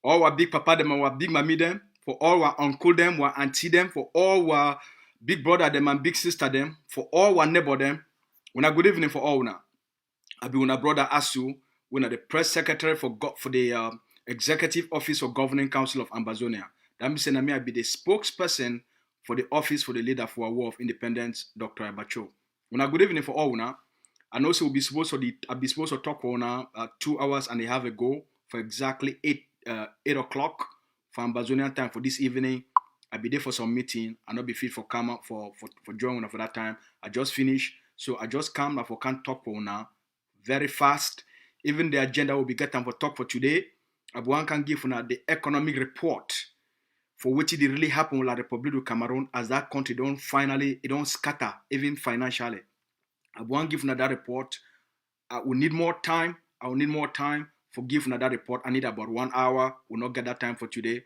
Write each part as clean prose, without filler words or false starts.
all our big papa them and our big mommy them, for all our uncle them, our auntie them, for all our big brother them and big sister them, for all our neighbor them. Una good evening for all una. I be una brother Asu, una the press secretary for the executive office of governing council of Ambazonia. That means I be the spokesperson for the office for the leader for our war of independence, Dr. Abacho. Una good evening for all una. And also I'll be supposed to talk for una 2 hours and a half ago for exactly 8 o'clock for Ambazonian time for this evening. I'll be there for some meeting. I'll not be fit for come up for joining for that time. I just finished. So I just come for can't talk for now very fast. Even the agenda will be getting for talk for today. Abuan can give now the economic report for which it really happened with La Republic of Cameroon as that country don't scatter even financially. Abuan give now that report. I will need more time. For give now that report. I need about 1 hour. We'll not get that time for today.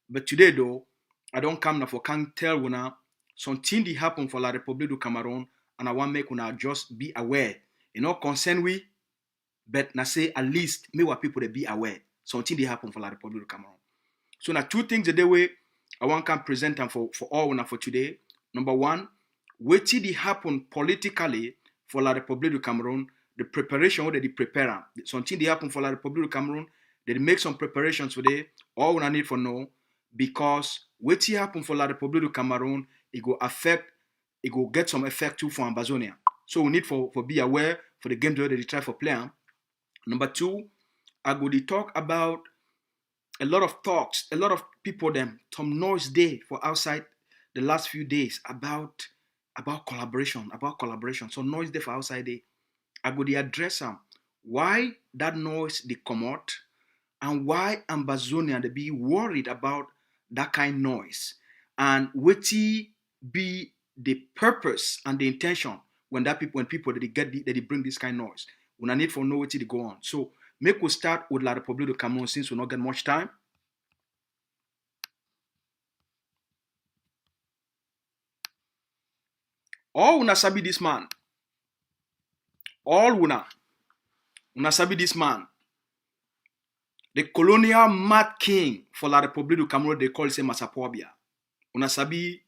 But today though, I don't come now for can't tell you now something that happened for La Republic of Cameroon, and I want make una just be aware. You know, concern we, but now say at least me what people they be aware. Something that happened for La Republic of Cameroon. So now 2 things the way I want to present them for all una for today. Number 1, what did happen politically for La Republic of Cameroon? The preparation what they prepare. Something that happened for La Republic of Cameroon. They make some preparations today. All we need for know, because what happen for La Republic of Cameroon, it go get some effect too for Ambazonia. So we need for be aware for the game that they try for playing. Number 2, I go to talk about a lot of talks, a lot of people them, some noise day for outside the last few days about collaboration. So noise day for outside day. I go to address them. Why that noise they come out and why Ambazonia they be worried about that kind of noise, and what be the purpose and the intention when people that they bring this kind of noise. When I need for know what to go on. So make we start with La Republic of Cameroon since we not get much time. All una sabi this man. All una sabi this man. The colonial mad king for La Republic of Cameroon, they call him Massa Pobia. Una sabi,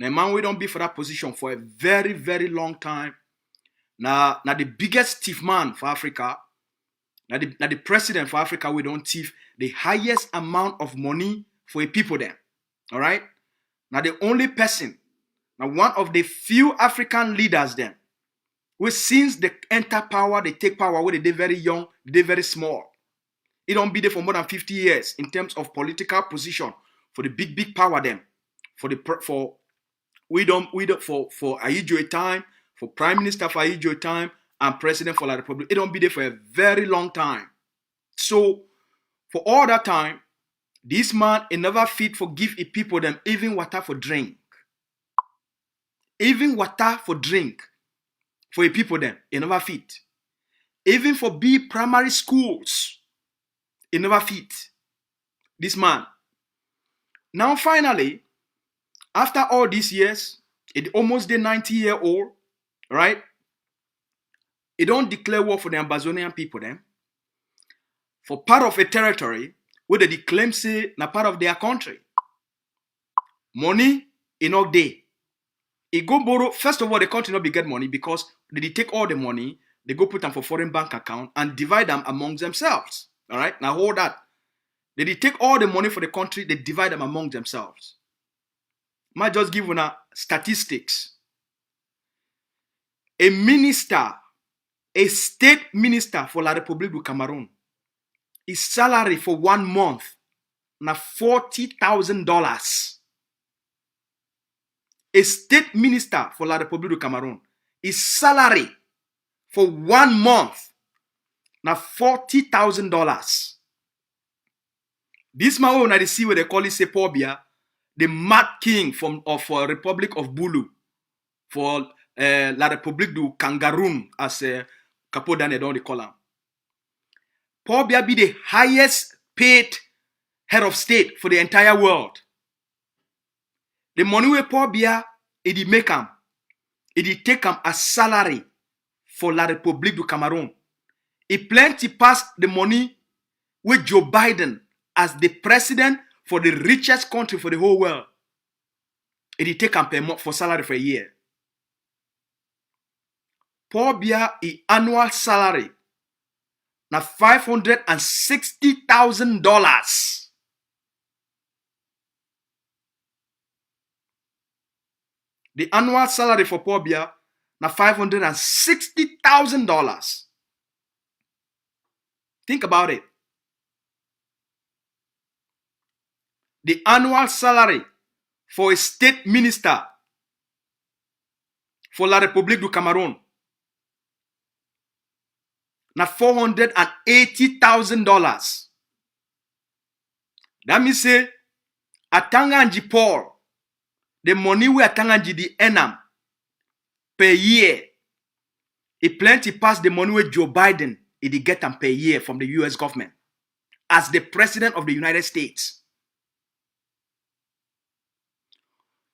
the man we don't be for that position for a very, very long time. Now the biggest thief man for Africa. Now the president for Africa, we don't thief the highest amount of money for a people there. All right? Now the only person, now one of the few African leaders then, who since they enter power, they take power when they're very young, they're very small. It don't be there for more than 50 years in terms of political position for the big power them. For Ahidjo time, for Prime Minister for Ahidjo time, and President for La Republic. It don't be there for a very long time. So for all that time, this man is never fit for give a people them even water for drink. Even water for drink for a people them, it never fit. Even for be primary schools, it never fit. This man. Now finally, after all these years, it almost the 90-year-old, right? It don't declare war for the Ambazonian people then. For part of a territory where they claim say na part of their country. Money in all day. It go borrow, first of all, the country not be get money because they take all the money, they go put them for foreign bank account and divide them among themselves. All right, now hold that. They take all the money for the country, they divide them among themselves. Might just give you statistics. A minister, a state minister for La Republic of Cameroon, his salary for 1 month na $40,000. A state minister for La Republic of Cameroon, his salary for 1 month na $40,000. This man when I see where they call it Sepobia, the mad king of Republic of Bulu for La Republique du Kangaroon, as Capo Dane don't call him. Pobia be the highest paid head of state for the entire world. The money we Pobia, it make him, it take him as salary for La Republique du Cameroon. It plenty past the money with Joe Biden as the president for the richest country for the whole world. It take and pay more for salary for a year. Paul Biya annual salary na $560,000. The annual salary for Paul Biya na $560,000. Think about it. The annual salary for a state minister for La République du Cameroon na $480,000. That means say Atanganji Paul, the money we Atanganji the enam per year, it plenty past the money we Joe Biden it get them per year from the US government as the president of the United States.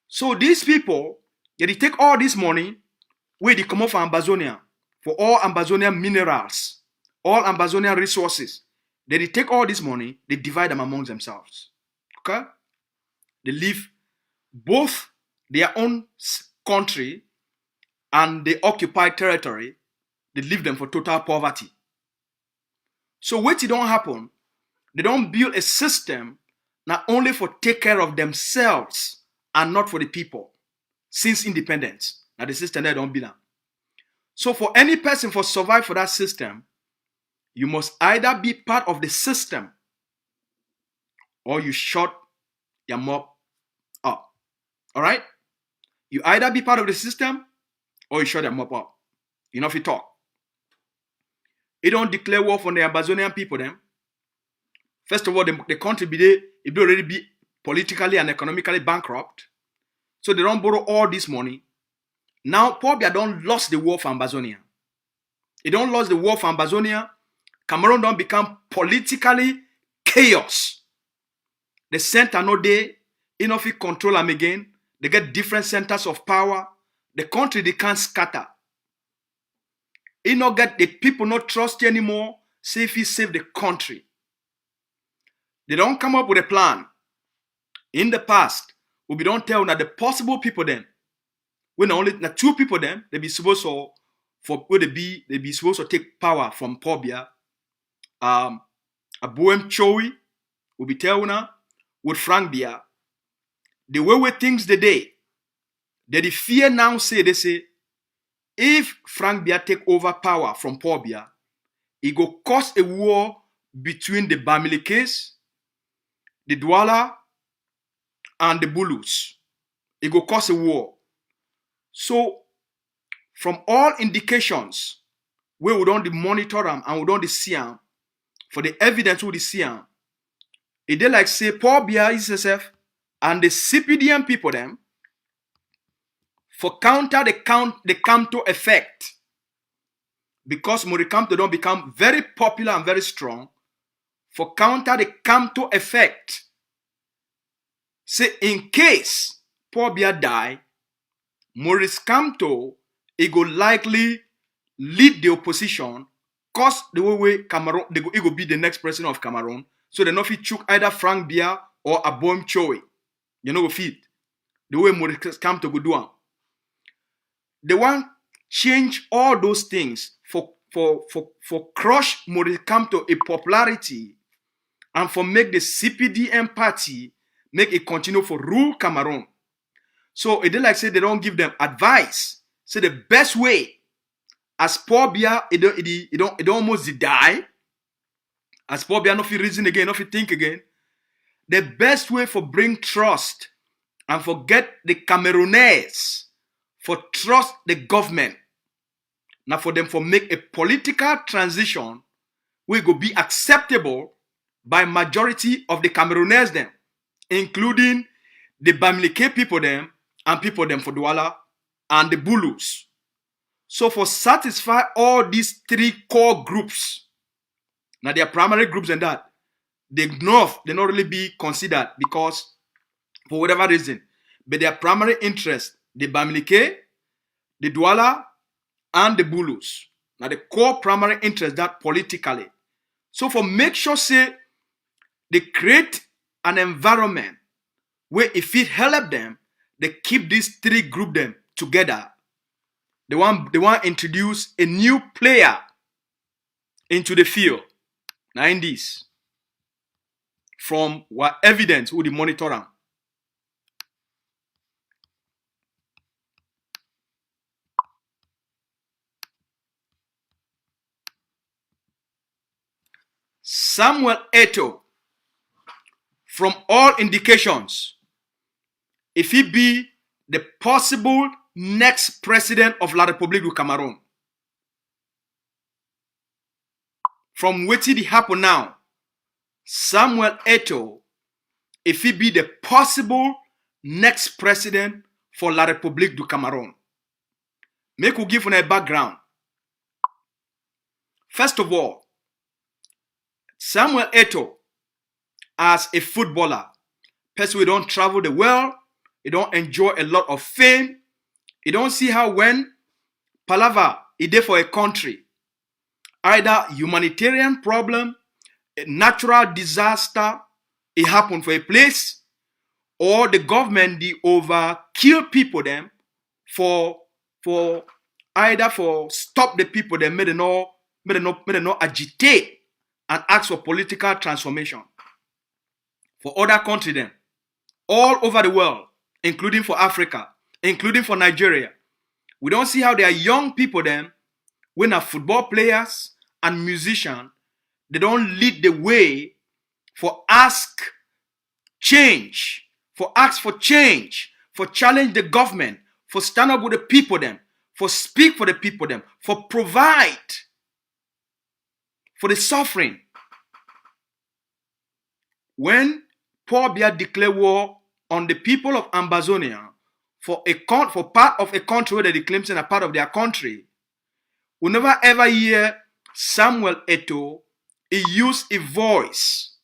So these people, they take all this money where they come off for Ambazonia, for all Ambazonian minerals, all Ambazonian resources. They take all this money, they divide them among themselves. Okay? They leave both their own country and the occupied territory, they leave them for total poverty. So what it don't happen, they don't build a system not only for take care of themselves and not for the people since independence. Now the system they don't belong. So for any person for survive for that system, you must either be part of the system or you shut your mouth up. All right? You either be part of the system or you shut your mouth up. Enough you talk. It don't declare war on the Ambazonian people then. First of all, the country it already be politically and economically bankrupt. So they don't borrow all this money. Now, Paul Biya don't lost the war for Ambazonia. He don't lost the war for Ambazonia. Cameroon don't become politically chaos. The center no day, enough control them again. They get different centers of power. The country they can't scatter. He not get the people not trust you anymore. Say if he save the country. They don't come up with a plan. In the past, we don't tell that the possible people then, when only the two people then, they be supposed to they be supposed to take power from Paul Biya. Aboem Chowi will be telling with Frank Biya. The way things the day, that the fear now say they say, if Frank Biya take over power from Paul Biya, it go cause a war between the Bamilikes, the Douala, and the Bulus. It go cause a war. So, from all indications, we don't monitor them and we don't see them, for the evidence we see them, it they like say Paul Biya is himself and the CPDM people them for counter the Kamto effect, because Morikamto don't become very popular and very strong, for counter the Kamto effect. Say in case Paul Biya die, Maurice Kamto he go likely lead the opposition, cause the way Cameroon he go be the next president of Cameroon. So they no fit chook either Frank Biya or Aboem Chowi. You know go fit the way Maurice Kamto go do am. They want change all those things for crush Maurice Kamto a popularity and for make the CPDM party make it continue for rule Cameroon. So it like say they don't give them advice. Say the best way, as Paul Biya, it don't almost die. As Paul Biya no fit reason again, no fit think again. The best way for bring trust and for get the Cameroonese for trust the government. Now for them for make a political transition will go be acceptable by majority of the Cameroonese them, including the Bamileke people them and people them for Douala and the Bulus. So for satisfy all these three core groups, now they are primary groups and that, the North, they not really be considered because for whatever reason, but their primary interest, the Bamileke, the Douala, and the Bulus. Now the core primary interest that politically. So for make sure say they create an environment where if it help them, they keep these three group them together. They want to introduce a new player into the field. Now in this, from what evidence who the monitor am. Samuel Eto'o, from all indications, if he be the possible next president of La République du Cameroon, from wetin dey happen now, Samuel Eto'o, if he be the possible next president for La République du Cameroon. Make we give una a background. First of all, Samuel Eto'o, as a footballer, person who don't travel the world, he don't enjoy a lot of fame, he don't see how when palava is there for a country, either humanitarian problem, a natural disaster, it happen for a place, or the government they over kill people them for either for stop the people that made no agitate and ask for political transformation for other countries them all over the world, including for Africa, including for Nigeria. We don't see how there are young people them when are football players and musicians, they don't lead the way for ask change, for ask for change, for challenge the government, for stand up with the people them, for speak for the people them, for provide for the suffering. When Paul Biya declared war on the people of Ambazonia for part of a country where they claim are part of their country, we never ever hear Samuel Eto'o use a voice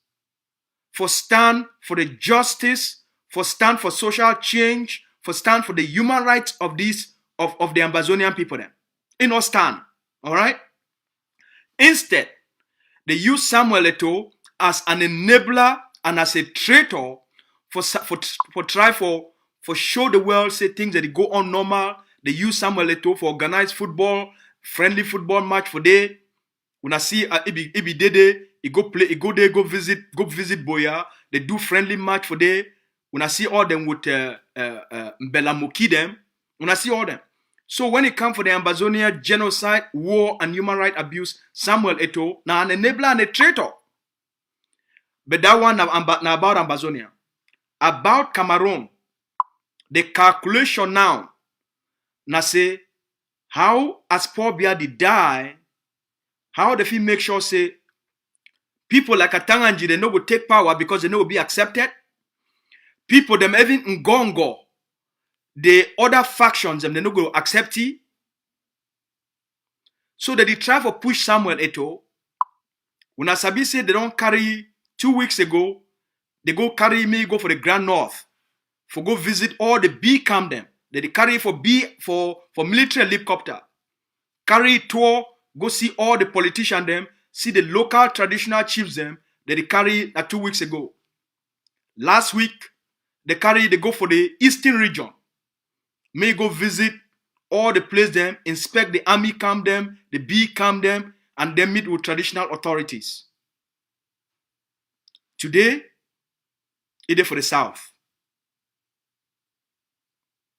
for stand for the justice, for stand for social change, for stand for the human rights of these of the Ambazonian people then. He not stand. All right? Instead, they use Samuel Eto'o as an enabler and as a traitor for show the world say things that go on normal. They use Samuel Eto'o for organized football, friendly football match for day. When I see Ibi Dede, he go play, he go there, go visit Boya. They do friendly match for day. When I see all them with Mbela Moki them, when I see all them. So when it comes for the Ambazonia genocide, war, and human rights abuse, Samuel Eto'o now an enabler and a traitor. But that one now about Ambazonia. About Cameroon, the calculation now say how as Paul Biya did die, how the film make sure say people like Atanganji they no go take power because they no go be accepted. People them even Ngongo, the other factions them they no go accept it. So that they try to push Samuel Eto'o. When Asabi say they don't carry 2 weeks ago, they go carry me go for the Grand North for go visit all the B camp them. They carry for military helicopter. Carry tour, go see all the politicians them, see the local traditional chiefs them that they carry 2 weeks ago. Last week, they go for the eastern region. May go visit all the place them, inspect the army camp them, the B camp them, and then meet with traditional authorities. Today, it is for the south.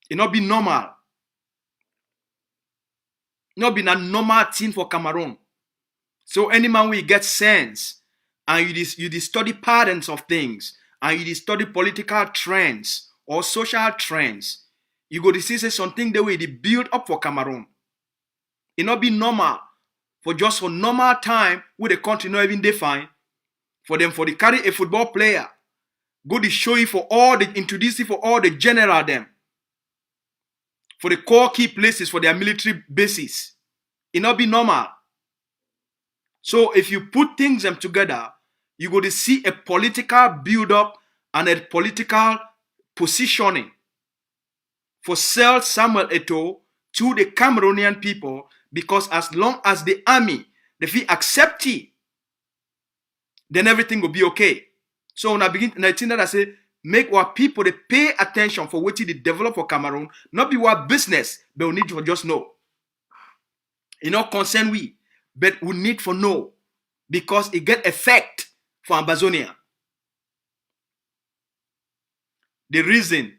It not be normal. Not be a normal thing for Cameroon. So any man will get sense, and you study patterns of things, and you study political trends or social trends, you go to see something the way they build up for Cameroon. It not be normal for normal time where the country not even define for them for the carry a football player, go to show you for all the introduce you for all the general them, for the core key places for their military bases. It not be normal. So if you put things them together, you go to see a political build-up and a political positioning for sell Samuel Eto'o to the Cameroonian people, because as long as the army, they feel accept it, then everything will be okay. So when I begin, and I think that I say, make our people they pay attention for what they develop for Cameroon, not be what business, but we need to just know. You know, concern we, but we need to know because it get effect for Ambazonia. The reason,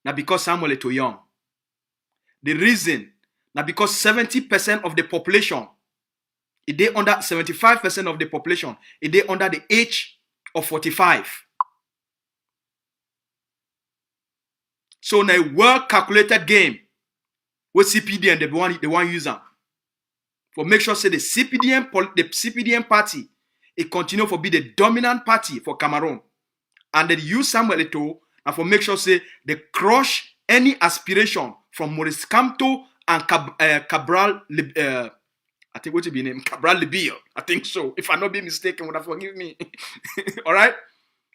not because Samuel is too young. The reason, not because 70% of the population, it they under 75% of the population, it they under the age of 45. So in a well-calculated game, with CPD and the one user, for make sure say the CPDM party, it continue to be the dominant party for Cameroon, and they use Samuel Eto'o and for make sure say they crush any aspiration from Maurice Kamto and Cabral. I think what it be named Cabral Libio. I think so. If I not be mistaken, would have forgive me. All right.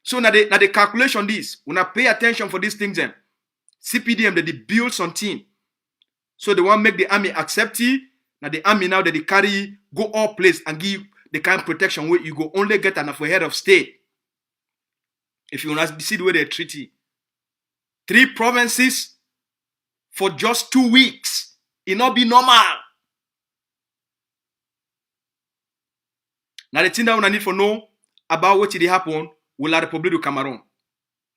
So now the calculation this, when I pay attention for these things, then CPDM they build something. So they want to make the army accept it. Now the army now that they carry go all place and give the kind of protection where you go only get enough for head of state. If you want to see the way they treat it. 3 provinces for just 2 weeks. It not be normal. Now the thing that I need to know about what did happen with La République du Cameroon.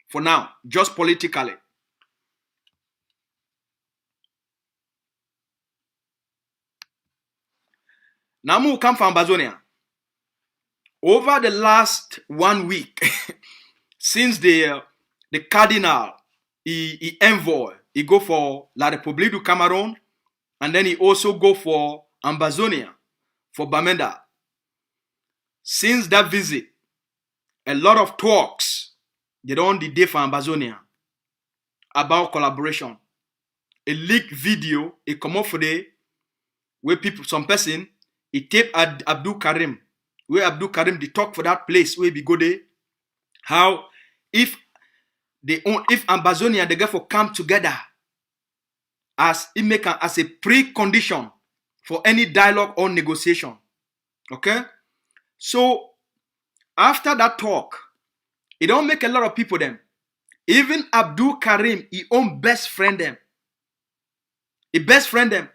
For now, just politically. Now we come from Ambazonia. Over the last 1 week, since the cardinal, he envoy, he go for La République du Cameroon, and then he also go for Ambazonia, for Bamenda. Since that visit, a lot of talks, they don't the day for Ambazonia about collaboration. A leaked video, it come up for the where people, some person, he tape Abdul Karim, where Abdul Karim they talk for that place where we go there. How if Ambazonia they get for come together as it make as a precondition for any dialogue or negotiation. Okay? So after that talk, it don't make a lot of people them. Even Abdul Karim, he own best friend them. He best friend them.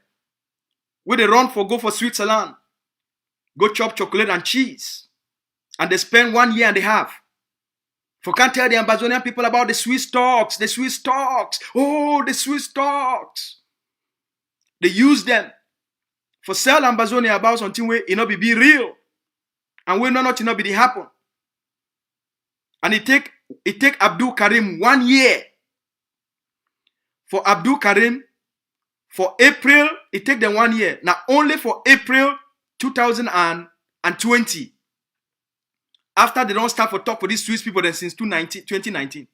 Where they run for go for Switzerland. Go chop chocolate and cheese. And they spend 1 year and a half. For can't tell the Ambazonian people about the Swiss talks. The Swiss talks. Oh, the Swiss talks. They use them for sell Ambazonia about something where it not be real. And we know not it not be happen. And it take Abdul Karim 1 year. For Abdul Karim, for April, it take them 1 year. Now only for April 2020. After they don't start for talk for these Swiss people then since 2019.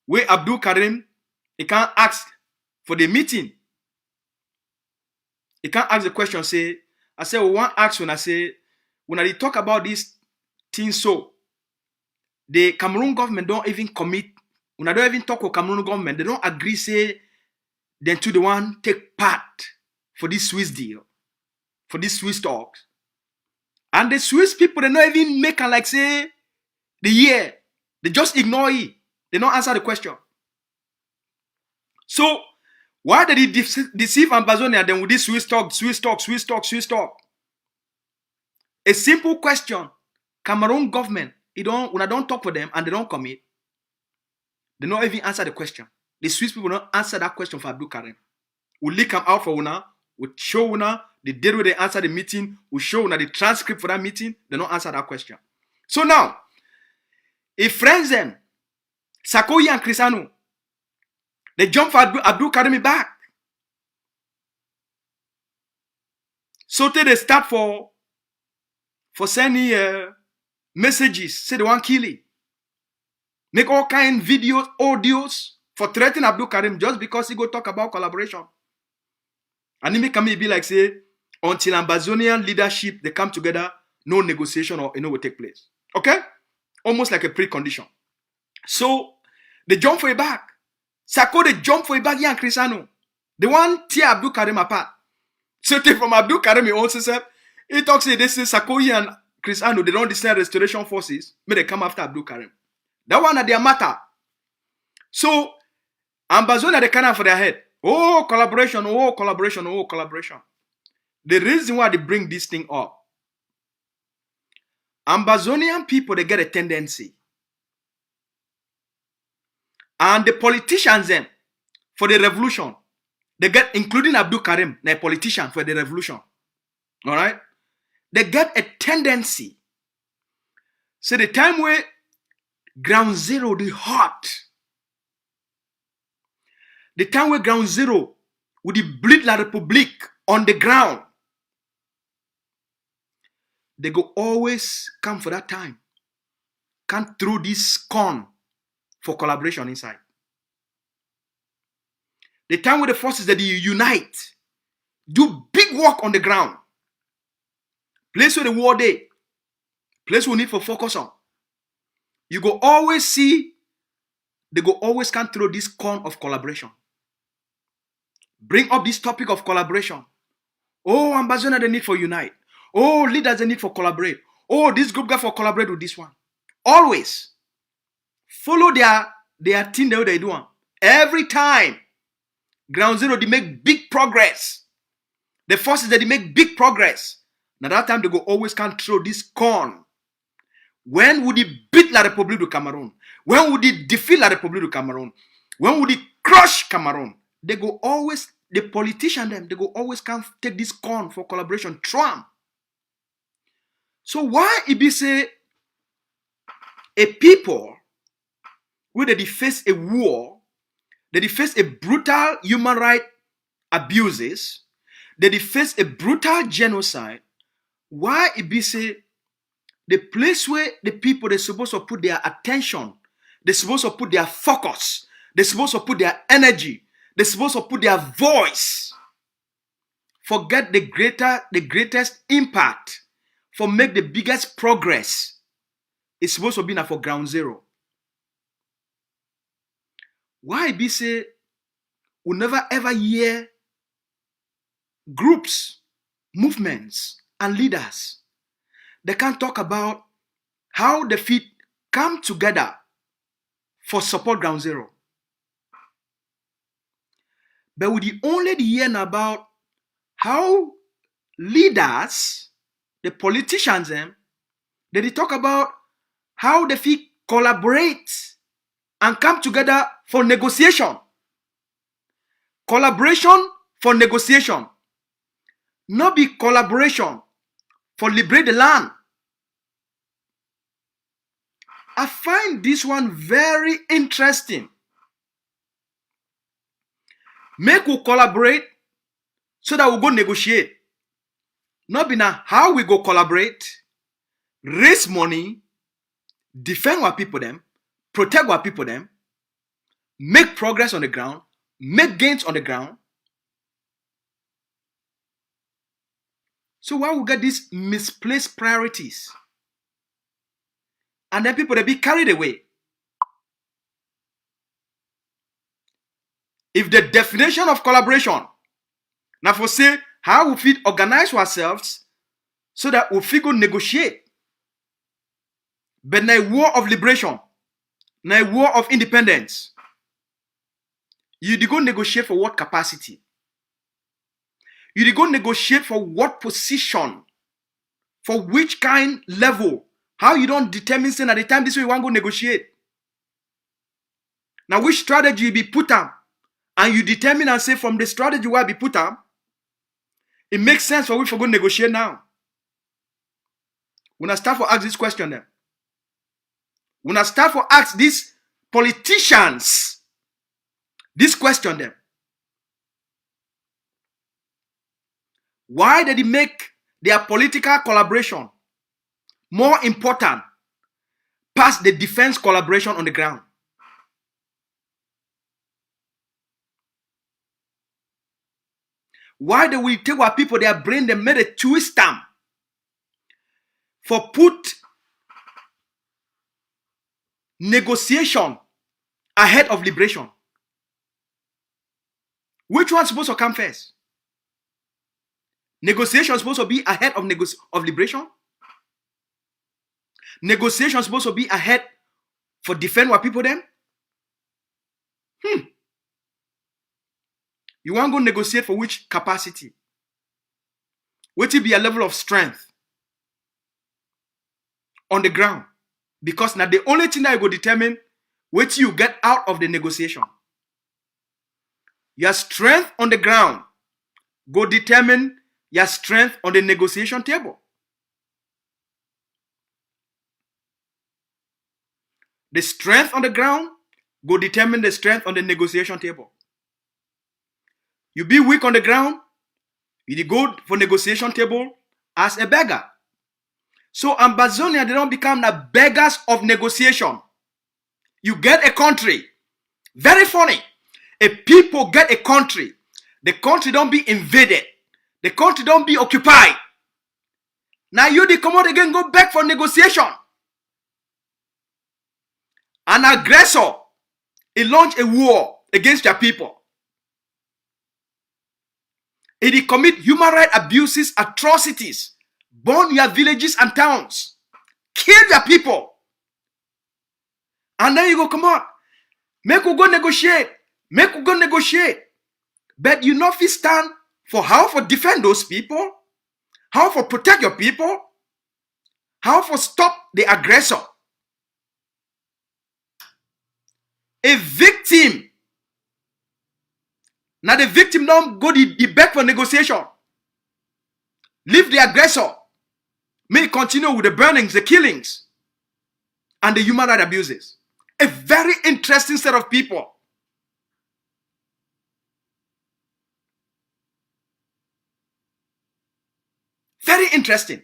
Where Abdul Karim, he can't ask for the meeting. He can't ask the question, say, I say, well, one ask when I say, when I talk about this thing so, the Cameroon government don't even commit, when I don't even talk with Cameroon government, they don't agree, say, then to the one take part for this Swiss deal, for this Swiss talks. And the Swiss people, they don't even make like say the year. They just ignore it. They don't answer the question. So why did he deceive Ambazonia then with this Swiss talk? A simple question. Cameroon government, when I don't talk for them and they don't commit, they don't even answer the question. The Swiss people don't answer that question for Abdul Karim. We leak them out for una, we show una the day where they answer the meeting, we show una the transcript for that meeting, they don't answer that question. So now, if friends them, Sarkozy and Crisano, they jump for Abdul Karim back. So they start for sending messages, say they want kill it. Make all kind videos, audios for threatening Abdul Karim just because he go talk about collaboration. And he make me be like say, until Ambazonian leadership they come together, no negotiation or will take place. Okay? Almost like a precondition. So they jump for a back. Sako they jump for a back here and Crisano. They want tear Abdul Karim apart. So from Abdul Karim he also said, he talks say this is Sarkozy and Chris Anu, they don't send restoration forces, may they come after Abdul Karim. That one at their matter. So, Ambazonia, they can't have for their head. Oh, collaboration, oh, collaboration, oh, collaboration. The reason why they bring this thing up, Ambazonian people, they get a tendency. And the politicians then, for the revolution, they get, including Abdul Karim, the politician for the revolution. All right? They get a tendency. So the time where ground zero, the hot, the time where ground zero would bleed La Republique on the ground, they go always come for that time. Come through this con for collaboration inside. The time where the forces that you unite, do big work on the ground. Place where the war day, place we need for focus on. You go always see, they go always come through this con of collaboration. Bring up this topic of collaboration. Oh, ambassador, the need for unite. Oh, leaders, the need for collaborate. Oh, this group got for collaborate with this one. Always follow their thing that they do. Every time, ground zero, they make big progress. The forces that they make big progress. Now that time they go always come through this con. When would he beat La République du Cameroon? When would he defeat La République du Cameroon? When would he crush Cameroon? They go always, the politician them, they go always come take this con for collaboration. Trump. So why it be say a people where they face a war, they face a brutal human rights abuses, they face a brutal genocide, why it be say the place where the people they're supposed to put their attention, they're supposed to put their focus, they're supposed to put their energy, they're supposed to put their voice, forget the greatest impact, for make the biggest progress, it's supposed to be now for ground zero. Why be say we never ever hear groups, movements, and leaders? They can talk about how the feet come together for support ground zero. But we only hear about how leaders, the politicians, they talk about how the feet collaborate and come together for negotiation. Collaboration for negotiation. Not be collaboration for liberate the land. I find this one very interesting. Make we collaborate so that we go negotiate. Not be now how we go collaborate, raise money, defend our people them, protect our people them, make progress on the ground, make gains on the ground. So why we get these misplaced priorities? And then people they be carried away. If the definition of collaboration, now for say how we fit organize ourselves so that we fit go negotiate. But now war of liberation, now war of independence. You go negotiate for what capacity? You go negotiate for what position? For which kind level? How you don't determine saying at the time this way you want to go negotiate? Now which strategy you be put on? And you determine and say from the strategy where be put on, it makes sense for we to go negotiate now. When I start for ask this question then. When I start for ask these politicians this question then. Why did they make their political collaboration more important past the defense collaboration on the ground? Why do we take our people, their brain, they made a twist them for put negotiation ahead of liberation? Which one's supposed to come first? Negotiation is supposed to be ahead of liberation? Negotiation supposed to be ahead for defend what people then? You want to go negotiate for which capacity? What will be a level of strength on the ground? Because now the only thing that you go determine what you get out of the negotiation. Your strength on the ground go determine your strength on the negotiation table. The strength on the ground go determine the strength on the negotiation table. You be weak on the ground, you go for negotiation table as a beggar. So Ambazonia, they don't become the beggars of negotiation. You get a country. Very funny. If people get a country, the country don't be invaded. The country don't be occupied. Now you they come out again, go back for negotiation. An aggressor, he launch a war against your people. He commit human rights abuses, atrocities, burn your villages and towns, kill your people. And then you go, come on, make we go negotiate, make we go negotiate. But you not fit stand for how for defend those people, how for protect your people, how for stop the aggressor. A victim. Now the victim don't go the back for negotiation. Leave the aggressor. May continue with the burnings, the killings, and the human rights abuses. A very interesting set of people. Very interesting.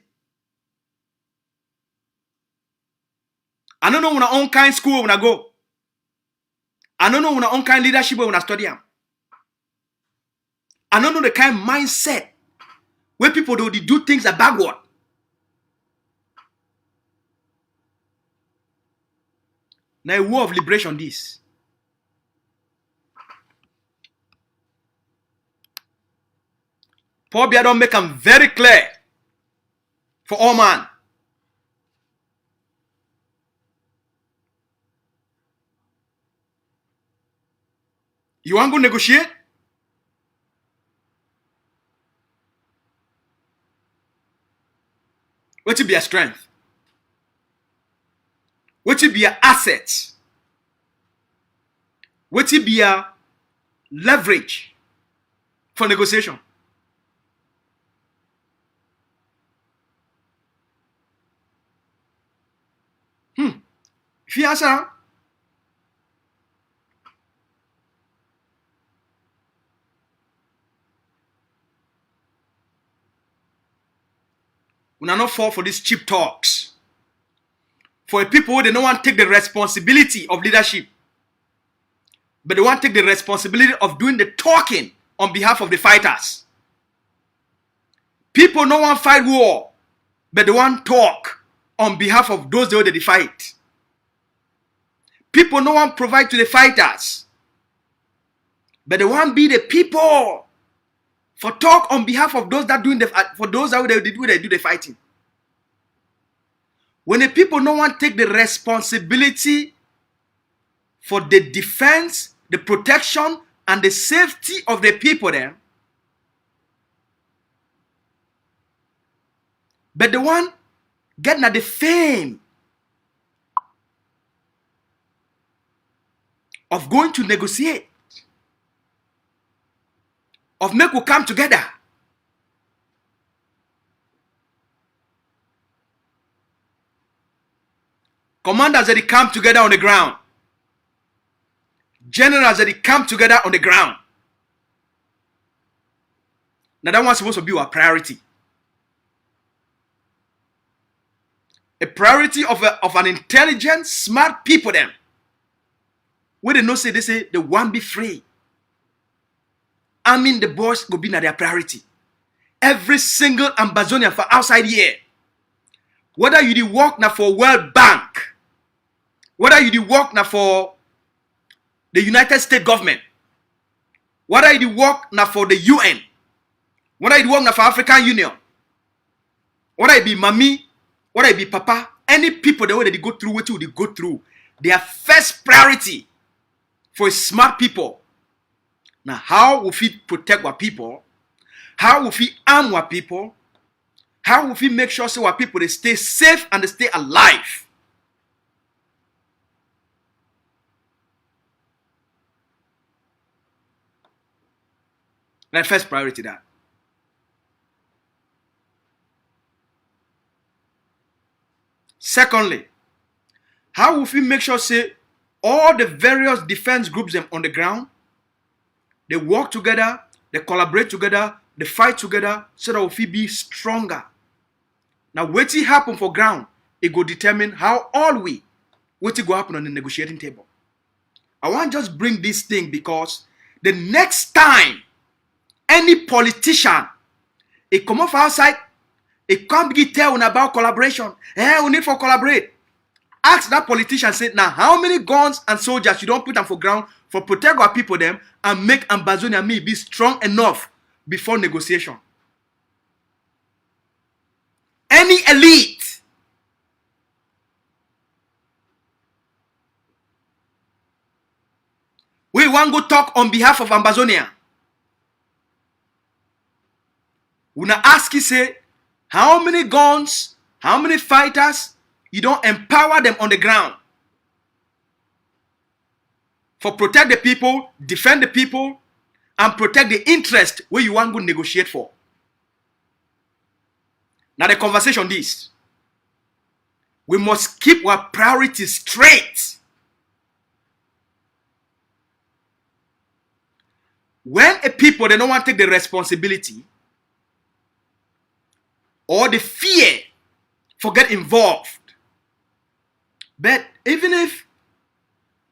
I don't know when our own kind school when I go. I don't know when our own kind leadership when I study them. I don't know the kind of mindset where people do things are backward. Now a war of liberation this. Paul Biya don't make them very clear for all man. You want to go negotiate? What will be your strength? What will be your assets? What will be your leverage for negotiation? If you answer, we are not fall for these cheap talks. For people who they don't want to take the responsibility of leadership, but they want to take the responsibility of doing the talking on behalf of the fighters. People don't want to fight war, but they want to talk on behalf of those that they fight. People don't want to provide to the fighters, but they want to be the people for talk on behalf of those that doing the for those that they do the fighting. When the people don't want to take the responsibility for the defense, the protection, and the safety of the people there, but the one getting at the fame of going to negotiate, of make we come together. Commanders that they come together on the ground. Generals that they come together on the ground. Now that one's supposed to be our priority. A priority of an intelligent, smart people then. Where they know say they want be free. I mean the boys go be na their priority. Every single Ambazonian for outside here. Whether you did work now for World Bank, whether you did work now for the United States government, whether you did work now for the UN, whether you did work now for African Union, whether it be mommy, whether it be papa, any people the way that they go through what they go through, their first priority for smart people. Now, how will we protect our people? How will we arm our people? How will we make sure so our people they stay safe and they stay alive? That's first priority that. Secondly, how will we make sure say all the various defense groups them on the ground, they work together, they collaborate together, they fight together so that we be stronger. Now, what will happen for ground, it will determine how all what will go happen on the negotiating table. I want to just bring this thing because the next time any politician, it come off outside, it can't be telling about collaboration. We need for collaborate. Ask that politician, say, now how many guns and soldiers you don't put them for ground for protect our people them and make Ambazonia me be strong enough before negotiation. Any elite we want to go talk on behalf of Ambazonia. We now ask you say, how many guns, how many fighters you don't empower them on the ground for protect the people, defend the people, and protect the interest where you want to negotiate for. Now the conversation this. We must keep our priorities straight. When a people they don't want to take the responsibility or the fear for get involved. But even if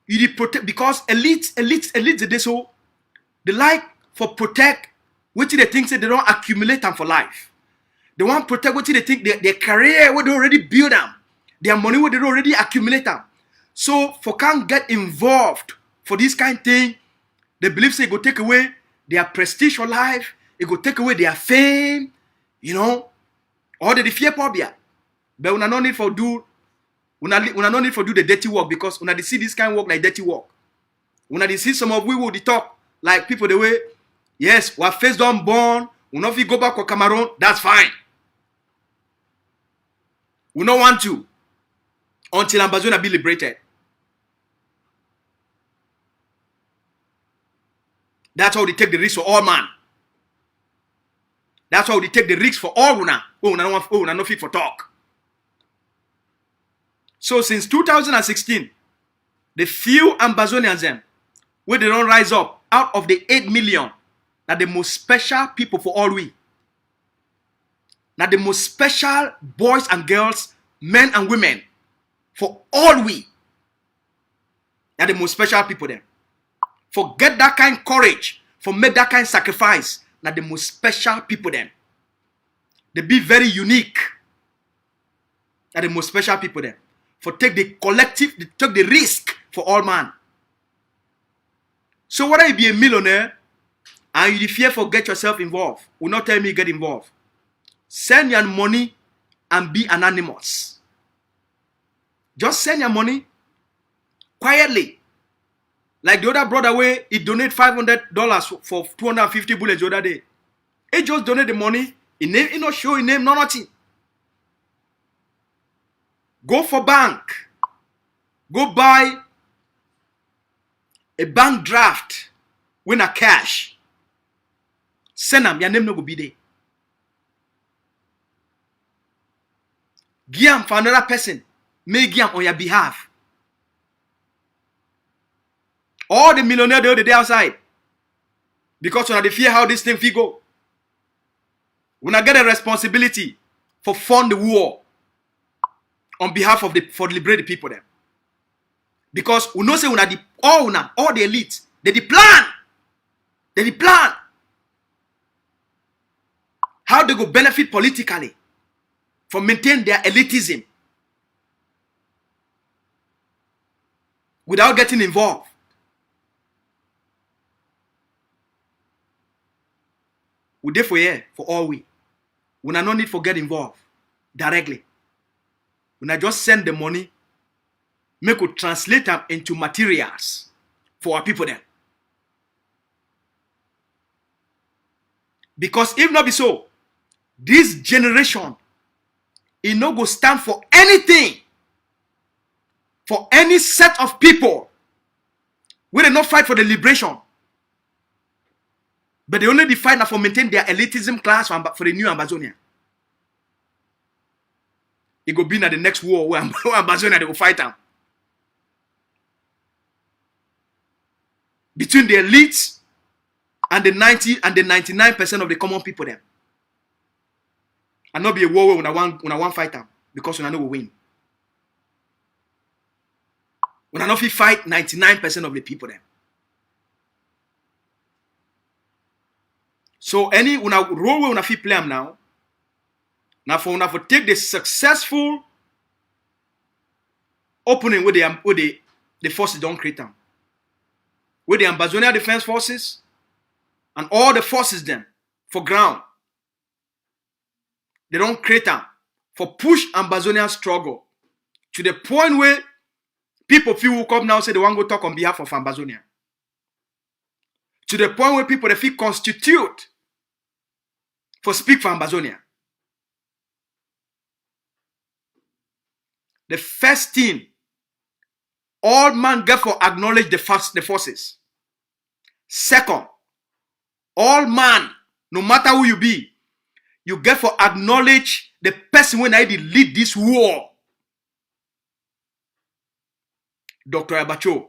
you protect, because elites they so they like for protect what they think say they don't accumulate them for life. They want to protect what they think their career what they already build them, their money what they already accumulate them. So for can't get involved for this kind of thing, they believe say it go take away their prestige for life, it go take away their fame, or the fear pobia. But we no need for do no need for do the dirty work because we see this kind of work like dirty work. We see some of we will talk like people the way, yes, we face don't born, we not go back to Cameroon, that's fine. We don't want to until Ambazonia be liberated. That's how they take the risk for all man. That's how they take the risk for all una. Una no fit for talk. So since 2016, the few Ambazonians them where they don't rise up out of the 8 million, that the most special people for all we. Now the most special boys and girls, men and women, for all we. Now the most special people them. For get that kind of courage, for make that kind of sacrifice, now the most special people them. They be very unique. Now the most special people them. For take the collective, take the risk for all man. So whether you be a millionaire and you fear for get yourself involved, will not tell me get involved. Send your money and be anonymous. Just send your money quietly. Like the other brother way, he donate $500 for 250 bullets the other day. He just donate the money. He not show his name, no nothing. Go for bank. Go buy a bank draft. Win a cash. Send them. Your name no go be there. Give them for another person. Make give them on your behalf. All the millionaires they dey outside. Because when they fear how this thing go. When I get a responsibility for fund the war on behalf of for liberate the people them. Because we know say all the elites, they the plan. They the plan. How they go benefit politically from maintain their elitism without getting involved. We there for here for all we. We no need to get involved directly. When I just send the money, make we translate them into materials for our people then. Because if not be so, this generation, it no go stand for anything, for any set of people. We did not fight for the liberation, but they only fight for maintain their elitism class for the new Ambazonia. It go be in the next war where Ambazonia they will fight them. Between the elites and the 90 and the 99% of the common people there. And not be a war when I want fight them because when I know we win. When I know we fight 99% of the people there. So any when I role when I play them now. Now for when I take the successful opening with the forces don't create them. With the Ambazonia Defense Forces and all the forces them for ground. They don't create them for push Ambazonia struggle to the point where people feel who come now say they want to go talk on behalf of Ambazonia. To the point where people they feel constitute for speak for Ambazonia. The first thing, all man get for acknowledge the forces. Second, all man, no matter who you be, you get for acknowledge the person when I did lead this war. Dr. Ayabacho.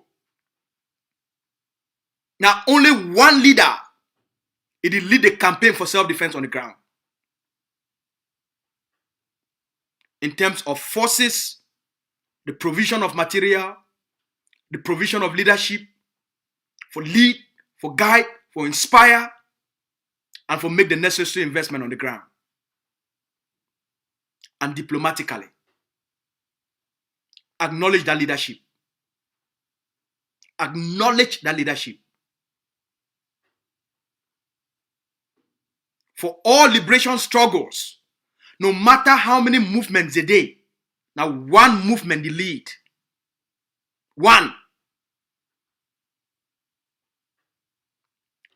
Now only one leader, he did lead the campaign for self-defense on the ground. In terms of forces, the provision of material, the provision of leadership, for lead, for guide, for inspire, and for make the necessary investment on the ground. And diplomatically, acknowledge that leadership. Acknowledge that leadership. For all liberation struggles, no matter how many movements a day, now one movement the lead. One.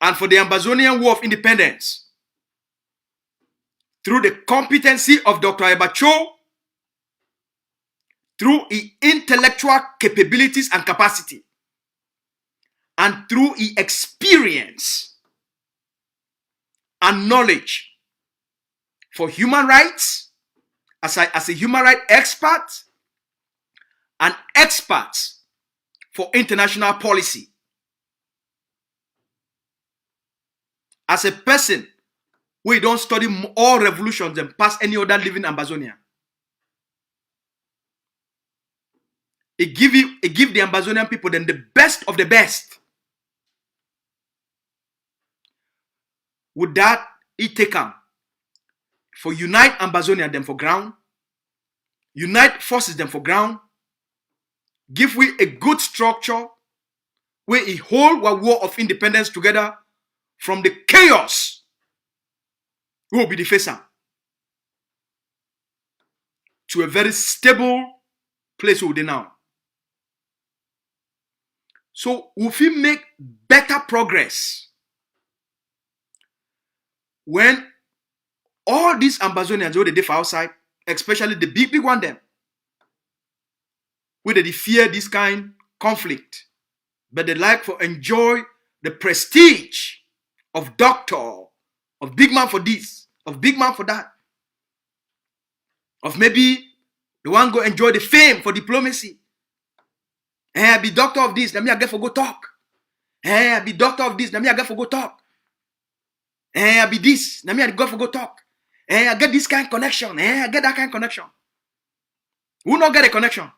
And for the Ambazonian War of Independence, through the competency of Dr. Ayabacho, through his intellectual capabilities and capacity, and through his experience and knowledge for human rights, as a human rights expert, and expert for international policy. As a person, we don't study all revolutions and pass any other living Ambazonia. It give the Ambazonian people then the best of the best. With that, it take them for unite Ambazonia them for ground, unite forces them for ground, give we a good structure where a whole war of independence together from the chaos we will be the facer to a very stable place we are now. So if we make better progress when all these Ambazonians who they did for outside, especially the big one them, where they fear this kind conflict, but they like for enjoy the prestige of doctor, of big man for this, of big man for that, of maybe the one go enjoy the fame for diplomacy. I be doctor of this, let me I get for go talk. I be doctor of this, let me I get for go talk. I be this, let me I go for go talk. I get this kind of connection. I get that kind of connection. Who not get a connection?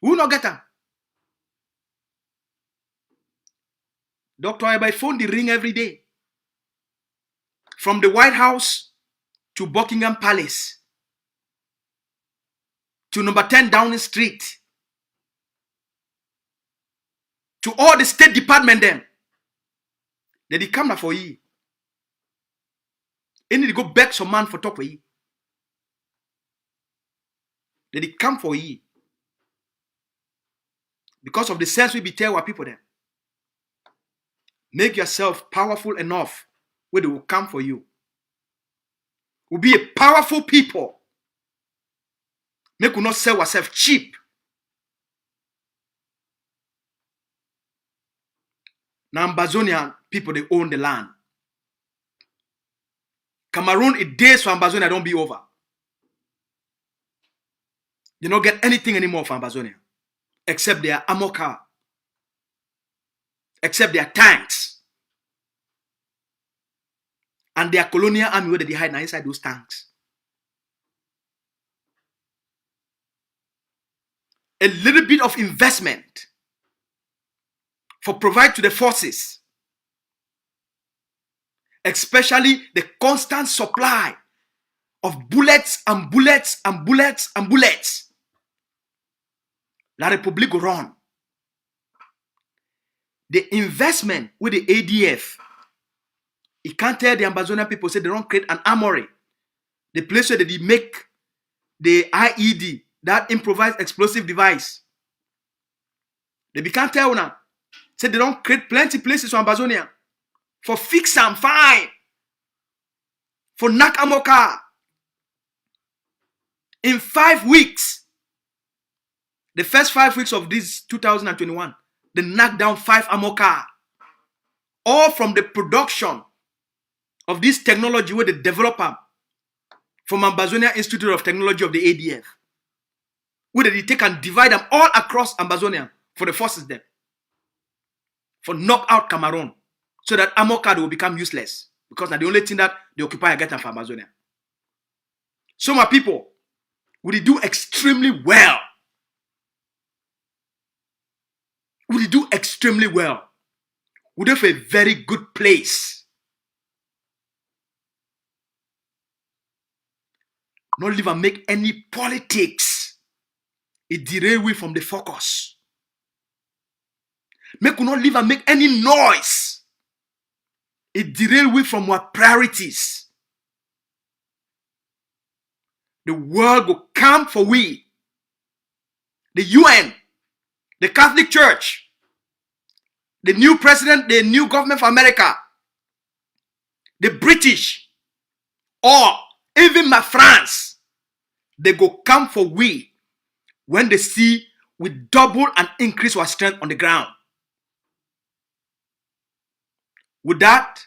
Who not get them? Dr. Ayabai phone the ring every day. From the White House to Buckingham Palace to number 10 Downing Street to all the State Department them. They come now for you. They need to go back some man for talk with you. They come for ye. Because of the sense we be tell our people then. Make yourself powerful enough where they will come for you. We'll be a powerful people. Make we not sell ourselves cheap. Now Ambazonian people, they own the land. Cameroon, it days for Ambazonia don't be over. They don't get anything anymore for Ambazonia. Except their armor car. Except their tanks. And their colonial army where they hide now inside those tanks. A little bit of investment for provide to the forces. Especially the constant supply of bullets and bullets and bullets and bullets. La République go run. The investment with the ADF, you can't tell the Ambazonian people say they don't create an armory. The place where they make the IED, that improvised explosive device. They can't tell now. Say they don't create plenty places for Ambazonia. For fix and fine. For knock amoka. In 5 weeks. The first 5 weeks of this 2021. They knocked down 5 amoka. All from the production of this technology where they develop them. From Ambazonia Institute of Technology of the ADF. Where they take and divide them all across Ambazonia. For the forces there. For knock out Cameroon. So that Amoka will become useless. Because now the only thing that the occupier get from Amazonia. So my people, will do extremely well. Will do extremely well. Would have a very good place. Not live and make any politics. It derail away from the focus. Make we not live and make any noise. It derail away from our priorities. The world will come for we. The UN, the Catholic Church, the new president, the new government of America, the British, or even my France, they go come for we when they see we double and increase our strength on the ground. With that,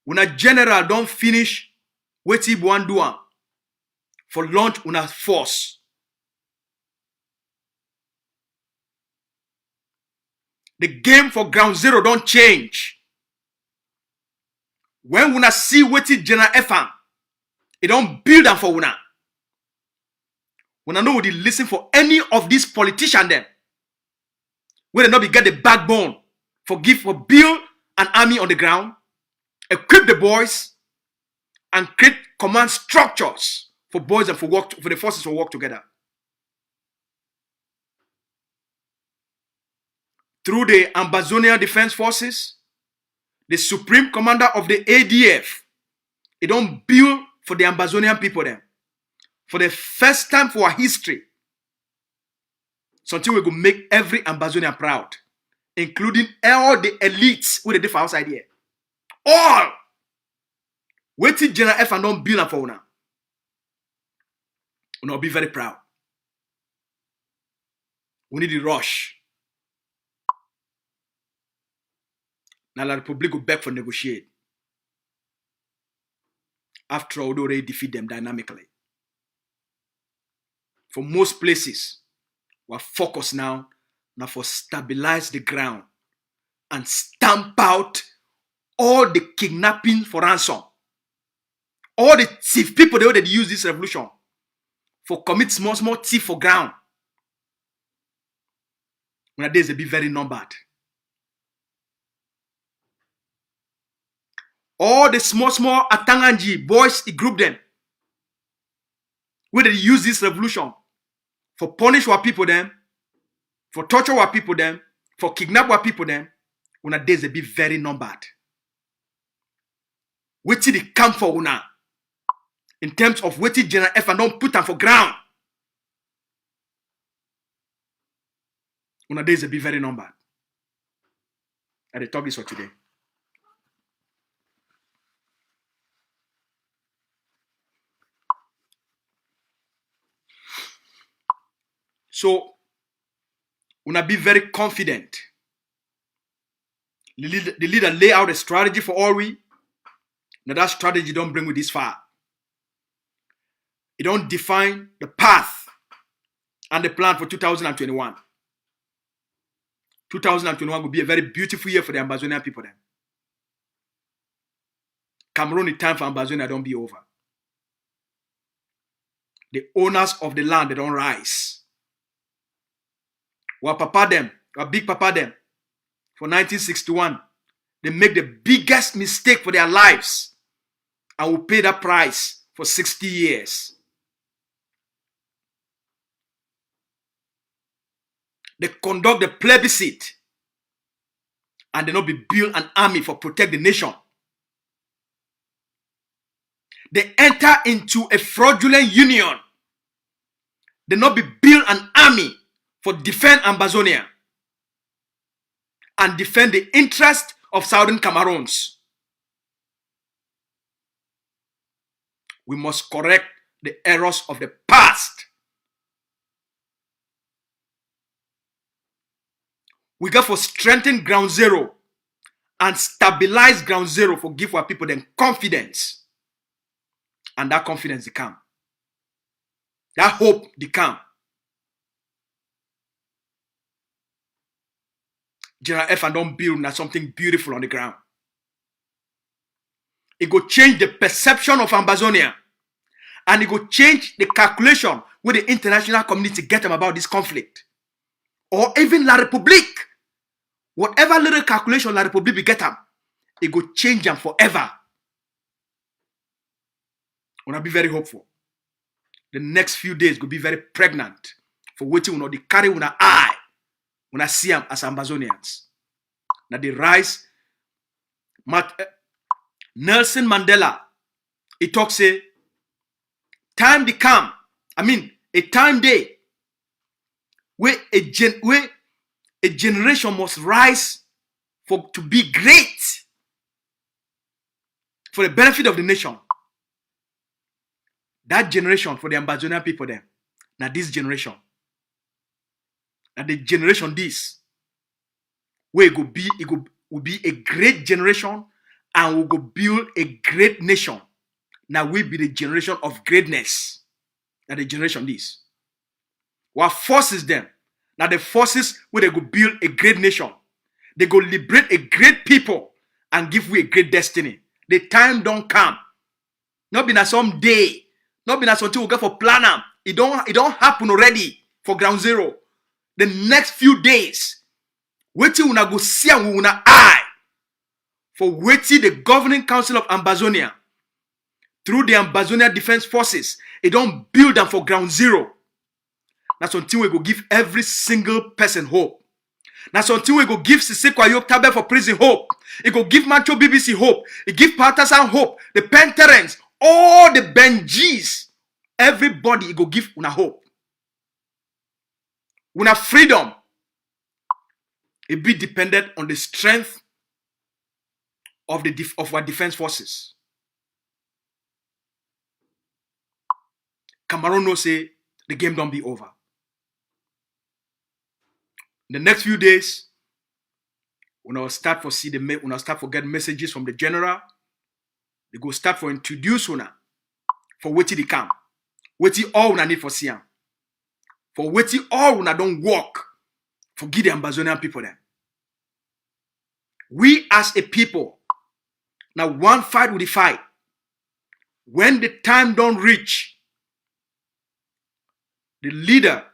when a general don't finish what he want to do for launch on a force. The game for ground zero don't change. When we see what General FM, it don't build them for una. When I know we listen for any of these politicians then, when they not be get the backbone for build an army on the ground, equip the boys, and create command structures for boys and for the forces to work together. Through the Ambazonian Defense Forces, the Supreme Commander of the ADF, it don't build for the Ambazonian people then. For the first time for our history, something we go make every Ambazonian proud, including all the elites with the different outside here. All! Wait till General F and don't build for una. Una will be very proud. We need the rush. Now La Republic will beg for negotiate. After all, they already defeat them dynamically. For most places, we're focused now for stabilize the ground and stamp out all the kidnapping for ransom. All the thief people they already use this revolution for commit small thief for ground. Nowadays they be very numbered. All the small Atanganji boys, he group them. Where they use this revolution for punish our people them, for torture our people them, for kidnap our people them. Nowadays they be very numbered. Wait till they come for una. In terms of waiting General F and don't put them for ground. Una days be very numbered. And the talk is for today. So, una be very confident. The leader lay out a strategy for all we. Now that strategy don't bring we this far. It don't define the path and the plan for 2021. 2021 will be a very beautiful year for the Ambazonian people then. Cameroon, the time for Ambazonia don't be over. The owners of the land, they don't rise. Our papa them, our big papa them, for 1961, they make the biggest mistake for their lives and will pay that price for 60 years. They conduct the plebiscite and they not be build an army for protect the nation. They enter into a fraudulent union. They not be build an army for defend Ambazonia and defend the interest of Southern Cameroons. We must correct the errors of the past. We got to strengthen ground zero and stabilize ground zero for give our people them confidence. And that confidence they come. That hope they come. General F and don't build now something beautiful on the ground. It go change the perception of Ambazonia. And it go change the calculation with the international community get them about this conflict. Or even La République. Whatever little calculation La République will get them, it go change them forever. Wanna be very hopeful. The next few days will be very pregnant for waiting on the carry on our eye when I see them as Ambazonians. Now the rise, Nelson Mandela, he talks say, time they come. A time day where a generation must rise to be great for the benefit of the nation. That generation for the Ambazonian people then. Now this generation. Now the generation this. Where it will be a great generation and we go build a great nation. Now we be the generation of greatness. Now the generation this. What forces them? Now the forces where they go build a great nation. They go liberate a great people and give we a great destiny. The time don't come. Not be na some day. Not be na something we get for plan am. It don't happen already for ground zero. The next few days, waiting una go see and una eye for waiting the governing council of Ambazonia through the Ambazonia Defense Forces. It don't build them for ground zero. That's something we go give every single person hope. That's something we go give Sisi Kwayo Tabe for prison hope. It go give Mancho BBC hope. It give Patterson hope. The Penterens, all the Benjis, everybody it go give una hope. Una freedom. It be dependent on the strength of our defense forces. Cameroon no say the game don't be over. In the next few days, when I start for get messages from the general, they go start for introduce una for waiting they come. Waiting all una need for see am. For waiting all una don't work for give the Ambazonian people them. We as a people, now one fight with the fight. When the time don't reach, the leader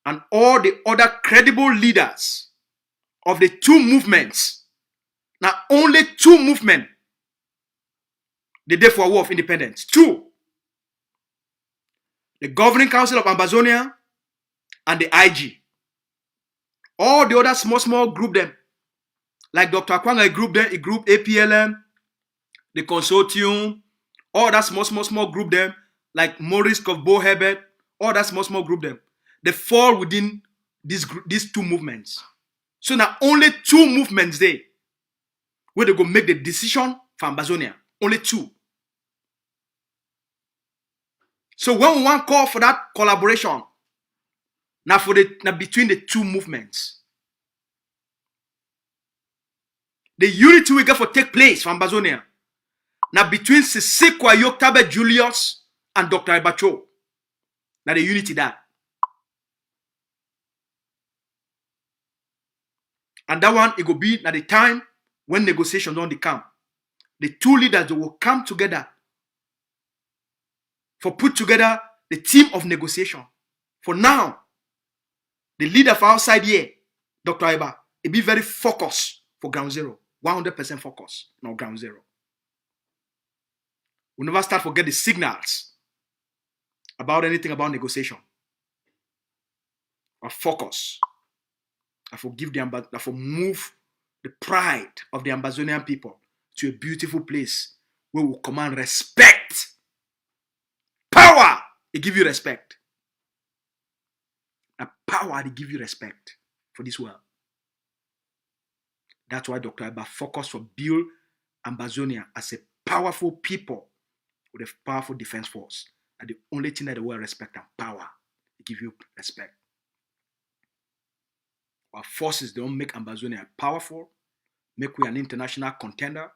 and all the other credible leaders of the two movements, now only two movements, the day for a war of independence. Two. The Governing Council of Ambazonia and the IG. All the other small group them. Like Dr. Akwanga group them, a group APLM, the consortium, all that small group them, like Maurice Kovbo Herbert, all that small group them. They fall within these two movements. So now only two movements there where they go make the decision for Ambazonia. Only two. So when we want call for that collaboration, now between the two movements, the unity we get for take place for Ambazonia. Now between Sisekwa Yoktabe Julius and Dr. Ibacho. Now the unity that. And that one, it will be at the time when negotiations don't come. The two leaders will come together for put together the team of negotiation. For now, the leader for outside here, Dr. Iba, it be very focused for ground zero. 100% focus, no ground zero. We never start to get the signals about anything about negotiation. Or focus. I forgive I for move the pride of the Ambazonian people to a beautiful place where we command respect. Power, it give you respect. And power, they give you respect for this world. That's why Dr. Iba focused for build Ambazonia as a powerful people with a powerful defense force. And the only thing that the world respect and power, they give you respect. Our forces don't make Ambazonia powerful, make we an international contender.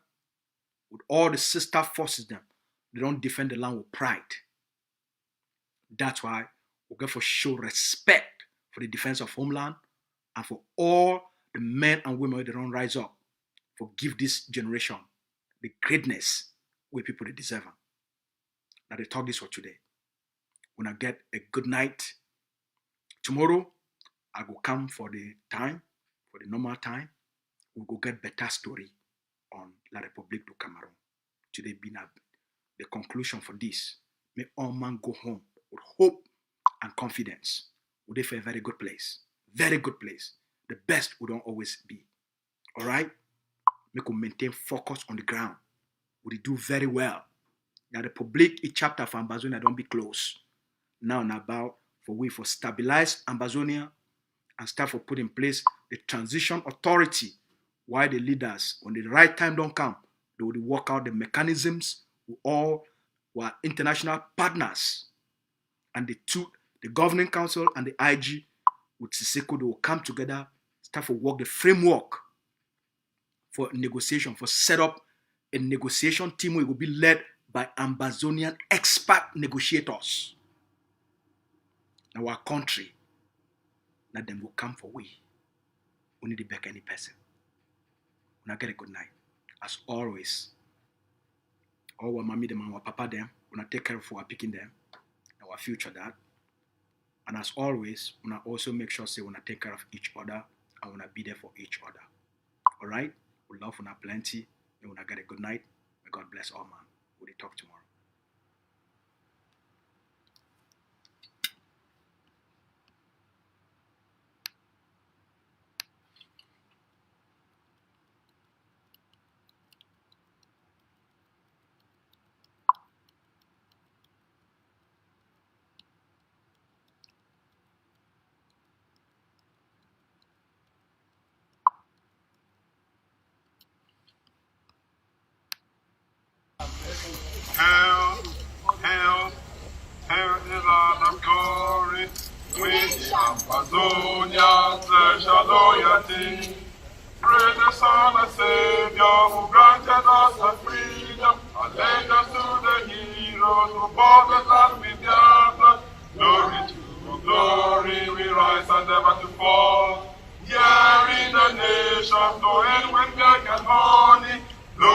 With all the sister forces them, they don't defend the land with pride. That's why we get for show respect for the defense of homeland and for all the men and women that don't rise up for give this generation the greatness where people they deserve. Now they talk this for today. When I get a good night, tomorrow I go come for the time, for the normal time. We go get better story on La République du Cameroon. Today being the conclusion for this. May all man go home with hope and confidence. We dey for a very good place. Very good place. The best we don't always be. All right? Make we maintain focus on the ground. We do very well. Now the public chapter for Ambazonia don't be close. Now and about for stabilize Ambazonia and start for put in place the transition authority. Why the leaders, when the right time don't come, they will work out the mechanisms with all our international partners. And the governing council and the IG with Siseko, they will come together, start for work the framework for negotiation, for set up a negotiation team where it will be led by Ambazonian expert negotiators. Now our country, now them will come for we. We need to back any person. Now get a good night. As always, our mommy them and our papa them, we take care of our picking them, our future dad. And as always, we also make sure say we take care of each other and we be there for each other. All right? We love you plenty. And we get a good night. May God bless all man. We'll talk tomorrow. Hail, hail, hail the land of glory, with Ambazonia, treasure loyalty. Praise the Son and Savior who granted us the freedom, and led us to the heroes who bought the land with their blood. Glory to glory, we rise and never to fall. Here in the nations, no end when